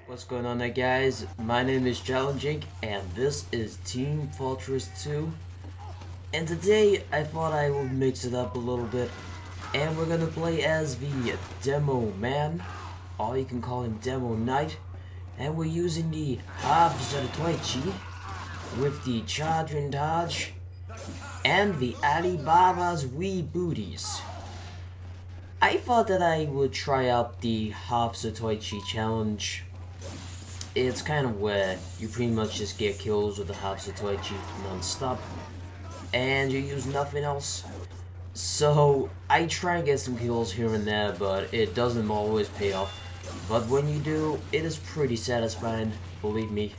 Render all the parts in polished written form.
What's going on there, guys? My name is Challenging and this is Team Fortress 2, and today I thought I would mix it up a little bit and we're gonna play as the Demo Man, or you can call him Demo Knight, and we're using the Zatoichi with the Charge and Dodge and the Alibaba's Wee Booties. I thought that I would try out the half Zatoichi challenge. It's kind of where you pretty much just get kills with the half Zatoichi non-stop and you use nothing else. So I try and get some kills here and there, but it doesn't always pay off. But when you do, it is pretty satisfying, believe me.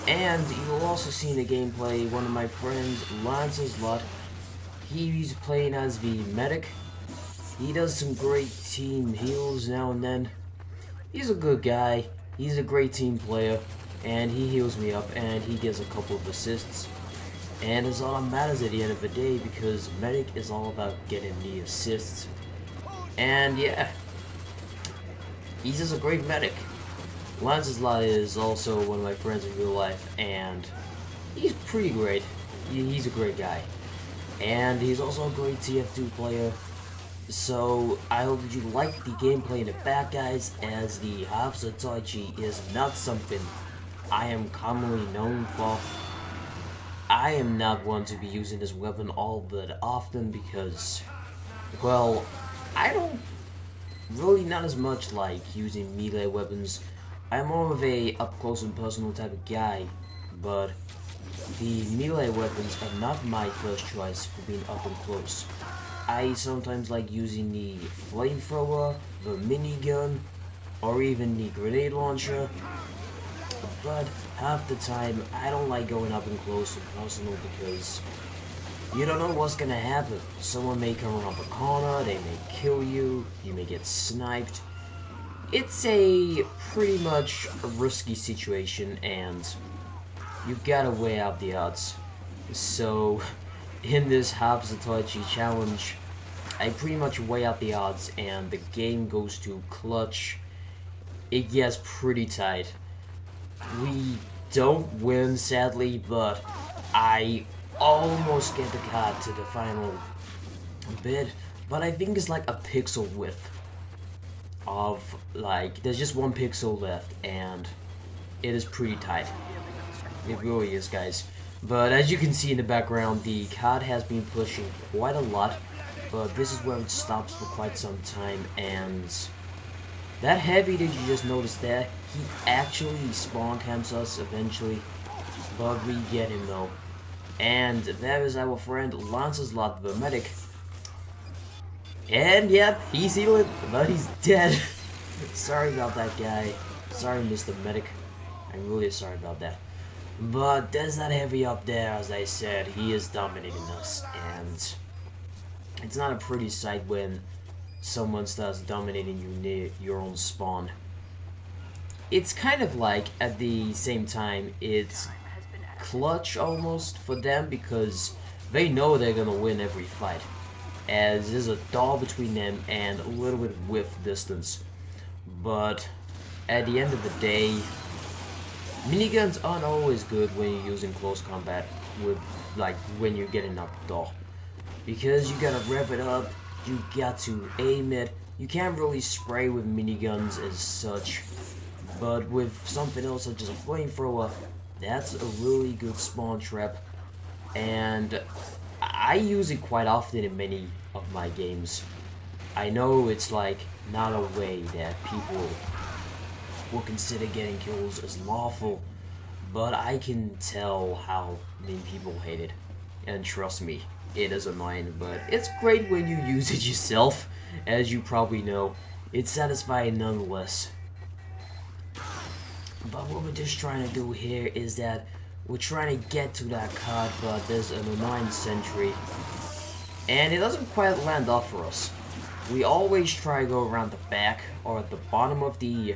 And you'll also see in the gameplay one of my friends, Lanceaslot. He's playing as the medic. He does some great team heals now and then. He's a good guy. He's a great team player, and he heals me up, and he gets a couple of assists. And it's all that matters at the end of the day, because medic is all about getting the assists. And yeah, he's just a great medic. Lanceaslot is also one of my friends in real life, and he's pretty great. He's a great guy. And he's also a great TF2 player. So I hope that you like the gameplay in the back, guys, as the half Zatoichi is not something I am commonly known for. I am not one to be using this weapon all that often because, well, I don't really not as much like using melee weapons. I'm more of a up close and personal type of guy, but the melee weapons are not my first choice for being up and close. I sometimes like using the flamethrower, the minigun, or even the grenade launcher, but half the time I don't like going up and close and personal because you don't know what's gonna happen. Someone may come around the corner, they may kill you, you may get sniped. It's a pretty much a risky situation and you've gotta weigh out the odds. So in this half Zatoichi challenge, I pretty much weigh out the odds and the game goes to clutch. It gets pretty tight. We don't win, sadly, but I almost get the card to the final bit, but I think it's like a pixel width of, like, there's just one pixel left and it is pretty tight. It really is, guys. But as you can see in the background, the card has been pushing quite a lot, but this is where it stops for quite some time, and that heavy that you just noticed there, he actually spawn camps us eventually, but we get him though. And there is our friend Lanceaslot the medic. And yep, he's healing, but he's dead. Sorry about that, guy. Sorry, Mr. Medic. I'm really sorry about that. But there's that heavy up there, as I said. He is dominating us, and it's not a pretty sight when someone starts dominating you near your own spawn. It's kind of like, at the same time, it's clutch almost for them because they know they're gonna win every fight, as there's a door between them and a little bit of width distance. But at the end of the day, miniguns aren't always good when you're using close combat with, like, when you're getting up the door. Because you gotta rev it up, you got to aim it, you can't really spray with miniguns as such. But with something else such as a flamethrower, that's a really good spawn trap. And I use it quite often in many of my games. I know it's like not a way that people will consider getting kills as lawful, but I can tell how many people hate it, and trust me, it is annoying, but it's great when you use it yourself. As you probably know, it's satisfying nonetheless. But what we're just trying to do here is that we're trying to get to that card, but there's an annoying sentry, and it doesn't quite land off for us. We always try to go around the back or at the bottom of the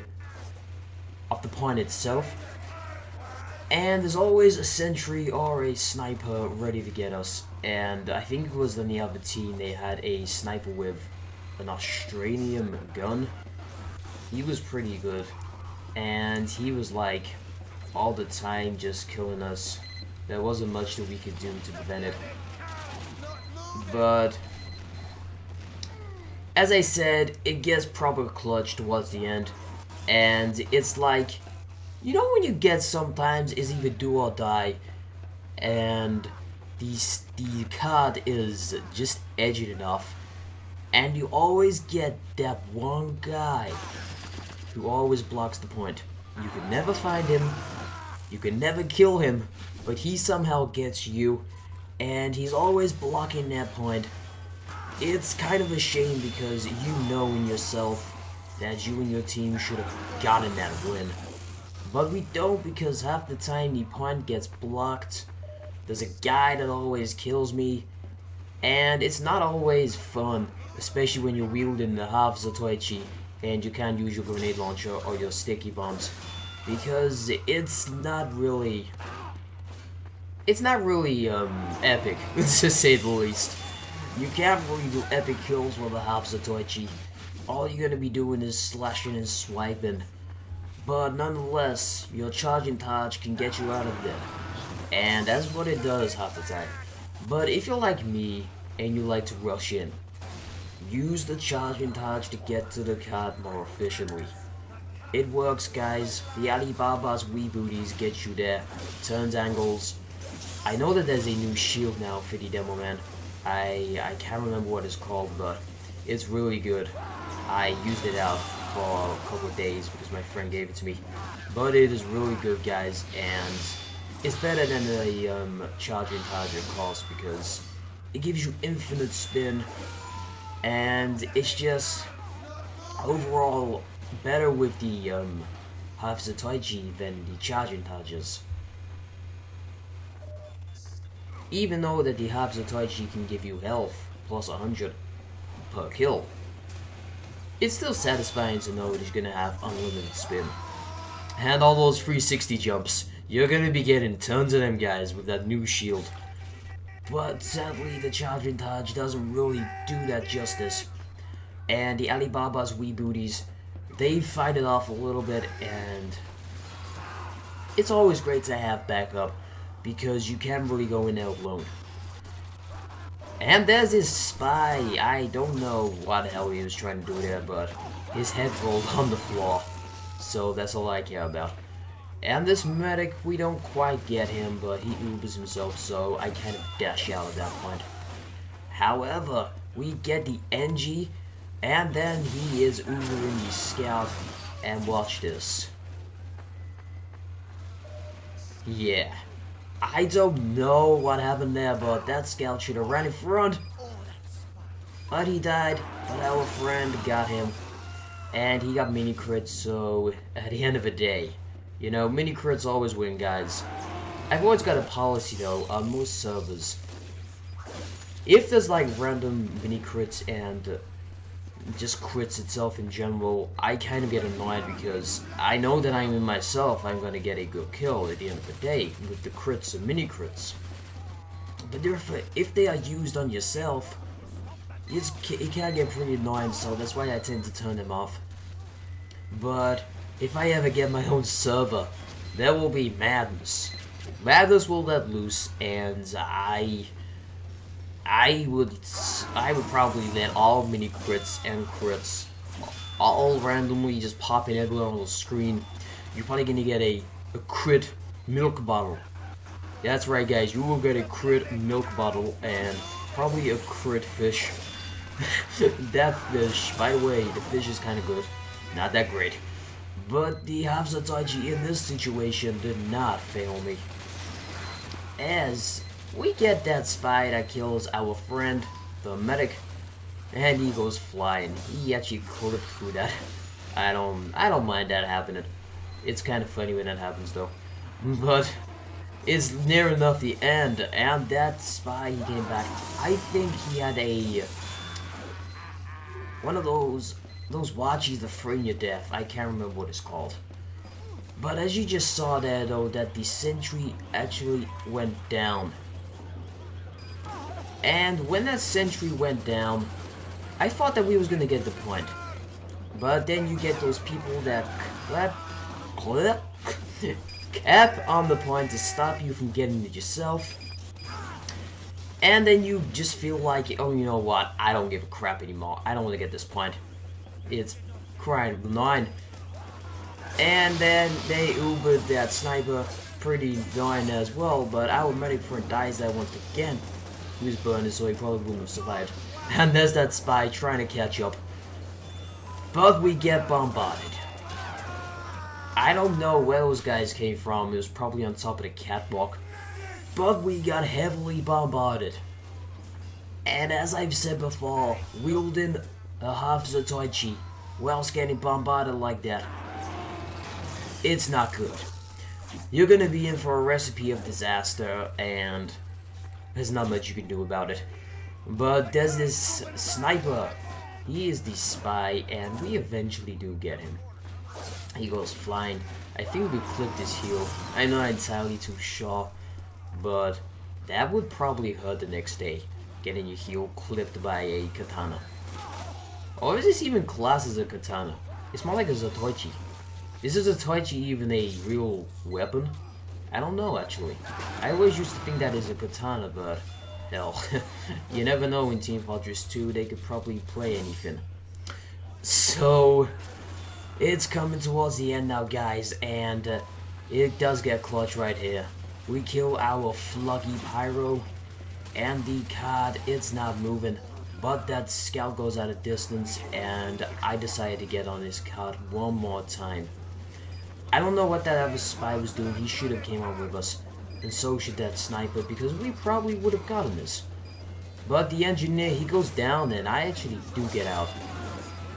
point itself, and there's always a sentry or a sniper ready to get us. And I think it was on the other team, they had a sniper with an Australian gun. He was pretty good. and he was like all the time just killing us. There wasn't much that we could do to prevent it. But as I said, it gets proper clutch towards the end, and it's like, you know when you get sometimes is either do or die, and the card is just edgy enough, and you always get that one guy who always blocks the point. You can never find him, you can never kill him, but he somehow gets you, and he's always blocking that point. It's kind of a shame because you know in yourself that you and your team should have gotten that win. But we don't, because half the time the point gets blocked. There's a guy that always kills me, and it's not always fun, especially when you're wielding the half Zatoichi and you can't use your grenade launcher or your sticky bombs, because it's not really epic, to say the least. You can't really do epic kills with a half Zatoichi. All you're gonna be doing is slashing and swiping. But nonetheless, your charging touch can get you out of there. And that's what it does half the time. But if you're like me, and you like to rush in, use the charging touch to get to the card more efficiently. It works, guys. The Alibaba's wee booties get you there. Turns angles. I know that there's a new shield now for the Demo Man. I can't remember what it's called, but it's really good. I used it out for a couple of days because my friend gave it to me. But it is really good, guys, and it's better than a charging target cost because it gives you infinite spin, and it's just overall better with the half Zatoichi than the charging targets. Even though that the half Zatoichi can give you health plus 100 per kill, it's still satisfying to know that you're gonna have unlimited spin. And all those 360 jumps, you're gonna be getting tons of them, guys, with that new shield. But sadly, the charging touch doesn't really do that justice. And the Alibaba's wee booties, they fight it off a little bit, and it's always great to have backup, because you can't really go in there alone. And there's this spy. I don't know what the hell he was trying to do there, but his head rolled on the floor. So that's all I care about. And this medic, we don't quite get him, but he Ubers himself, so I kind of dash out at that point. However, we get the NG, and then he is Ubering the scout, and watch this. Yeah. I don't know what happened there, but that scout should have ran in front. But he died, but our friend got him. And he got mini crits, so at the end of the day, you know, mini crits always win, guys. I've always got a policy though, on most servers. If there's like random mini crits and just crits itself in general, I kind of get annoyed because I know that I'm in myself, I'm gonna get a good kill at the end of the day with the crits and mini crits. But if they are used on yourself, it can get pretty annoying, so that's why I tend to turn them off. But if I ever get my own server, there will be madness. Madness will let loose, and I would probably let all mini crits and crits all randomly just pop in everywhere on the screen. You're probably gonna get a crit milk bottle. That's right, guys, you will get a crit milk bottle and probably a crit fish. That fish, by the way, the fish is kind of good, not that great. But the half Zatoichi in this situation did not fail me, as we get that spy that kills our friend, the medic, and he goes flying. He actually clipped through that. I don't mind that happening. It's kind of funny when that happens though. But it's near enough the end, and that spy, he came back. I think he had a one of those watches that frame your death. I can't remember what it's called. But as you just saw there though, that the sentry actually went down. And when that sentry went down, I thought that we was gonna get the point. But then you get those people that clap cap on the point to stop you from getting it yourself. And then you just feel like, oh, you know what? I don't give a crap anymore. I don't want to get this point. It's crying 9. And then they Ubered that sniper pretty darn as well, but our medic friend dies that once again. He was burned, so he probably wouldn't have survived. And there's that spy trying to catch up. But we get bombarded. I don't know where those guys came from. It was probably on top of the catwalk. But we got heavily bombarded. And as I've said before, wielding a half Zatoichi whilst getting bombarded like that, it's not good. You're gonna be in for a recipe of disaster, and there's not much you can do about it. But there's this sniper. He is the spy, and we eventually do get him. He goes flying. I think we clipped his heel. I'm not entirely too sure, but that would probably hurt the next day, getting your heel clipped by a katana. Or is this even classed as a katana? It's more like a Zatoichi. Is a Zatoichi even a real weapon? I don't know, actually. I always used to think that is a katana, but hell, you never know. In Team Fortress 2, they could probably play anything. So it's coming towards the end now, guys, and it does get clutch right here. We kill our fluggy pyro, and the card, it's not moving. But that scout goes out of distance, and I decided to get on his card one more time. I don't know what that other spy was doing. He should have came on with us, and so should that sniper, because we probably would have gotten this. But the engineer, he goes down, and I actually do get out.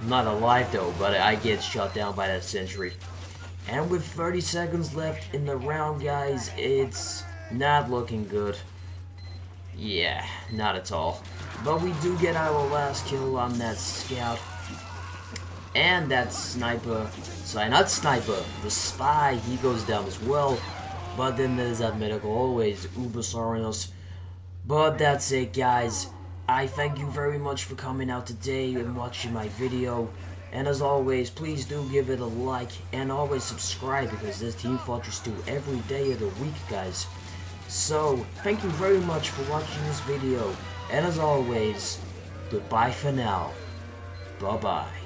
I'm not alive though, but I get shot down by that sentry. And with 30 seconds left in the round, guys, it's not looking good. Yeah, not at all. But we do get our last kill on that scout. And that sniper, sorry, not sniper, the spy, he goes down as well. But then there's that medical, always uber-soaring us. But that's it, guys. I thank you very much for coming out today and watching my video. And as always, please do give it a like and always subscribe, because there's Team Fortress 2 every day of the week, guys. So, thank you very much for watching this video. And as always, goodbye for now. Bye-bye.